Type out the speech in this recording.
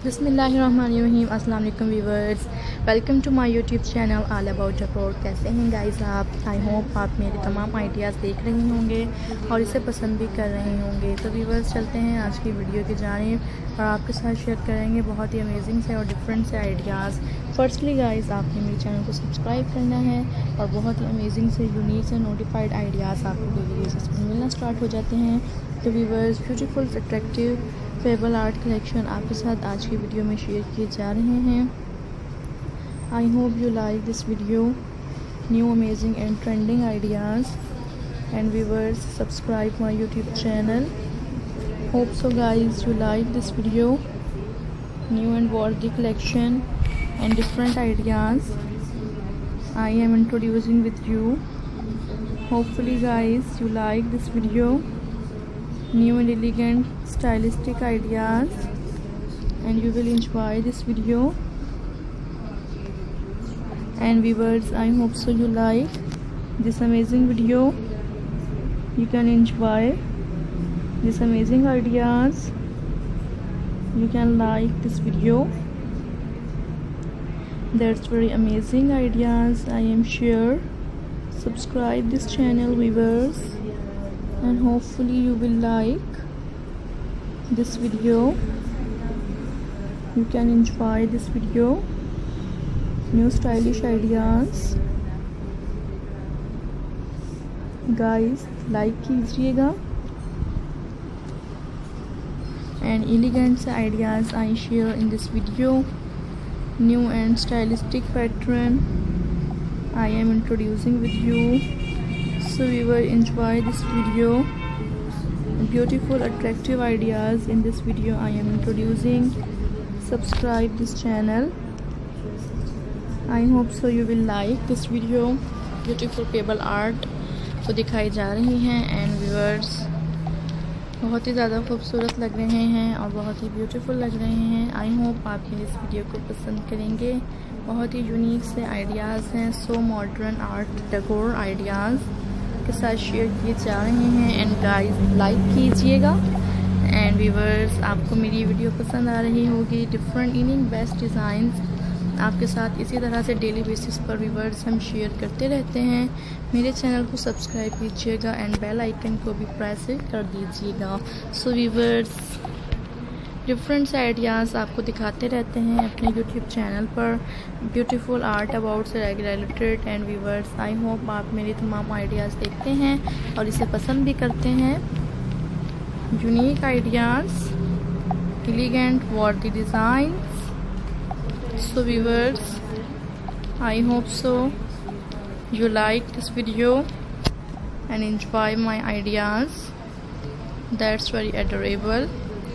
बिस्मिल्लाहिर्रहमानिर्रहीम। अस्सलाम वालेकुम viewers, welcome to my YouTube channel all about decor. कैसे हैं गाइस आप? आई होप आप मेरे तमाम आइडियाज़ देख रहे होंगे और इसे पसंद भी कर रहे होंगे। तो व्यूअर्स चलते हैं आज की वीडियो की जानिब और आपके साथ शेयर करेंगे बहुत ही अमेजिंग से और डिफरेंट से आइडियाज़। फर्स्टली गाइस आपने मेरे चैनल को सब्सक्राइब करना है और बहुत ही अमेजिंग से यूनिक से नोटिफाइड आइडियाज़ आपको डेली मिलना स्टार्ट हो जाते हैं। तो viewers beautiful attractive fable art collection आपके साथ आज की वीडियो में शेयर किए जा रहे हैं। I hope you like this video, new amazing and trending ideas and viewers subscribe my YouTube channel. Hope so guys you like this video, new and worthy collection and different ideas I am introducing with you. Hopefully guys you like this video, new and elegant stylistic ideas and you will enjoy this video. And viewers, I hope so you like this amazing video. You can enjoy this amazing ideas. You can like this video. That's very amazing ideas, I am sure. Subscribe this channel viewers and hopefully you will like this video. You can enjoy this video, new stylish ideas. Guys like कीजिएगा and elegant ideas I share in this video, new and stylistic pattern I am introducing with you. So we will enjoy this video, beautiful attractive ideas in this video I am introducing. Subscribe this channel. I hope so you will like this video. Beautiful pebble art तो दिखाई जा रही हैं and viewers बहुत ही ज़्यादा खूबसूरत लग रहे हैं और बहुत ही ब्यूटीफुल लग रहे हैं। आई होप आप इस वीडियो को पसंद करेंगे। बहुत ही यूनिक से आइडियाज़ हैं, so modern art decor ideas के साथ शेयर किए जा रहे हैं एंड गाइस लाइक कीजिएगा। एंड व्यूअर्स आपको मेरी वीडियो पसंद आ रही होगी। डिफरेंट यूनिक बेस्ट डिज़ाइंस आपके साथ इसी तरह से डेली बेसिस पर व्यूअर्स हम शेयर करते रहते हैं। मेरे चैनल को सब्सक्राइब कीजिएगा एंड बेल आइकन को भी प्रेस कर दीजिएगा। सो व्यूअर्स डिफरेंट से आइडियाज़ आपको दिखाते रहते हैं अपने यूट्यूब चैनल पर, ब्यूटीफुल आर्ट अबाउट से related. And viewers I hope आप मेरे तमाम आइडियाज़ देखते हैं और इसे पसंद भी करते हैं। यूनिक आइडियाज़, एलिगेंट वर्दी designs. So viewers, I hope so you like this video and enjoy my ideas. That's very adorable.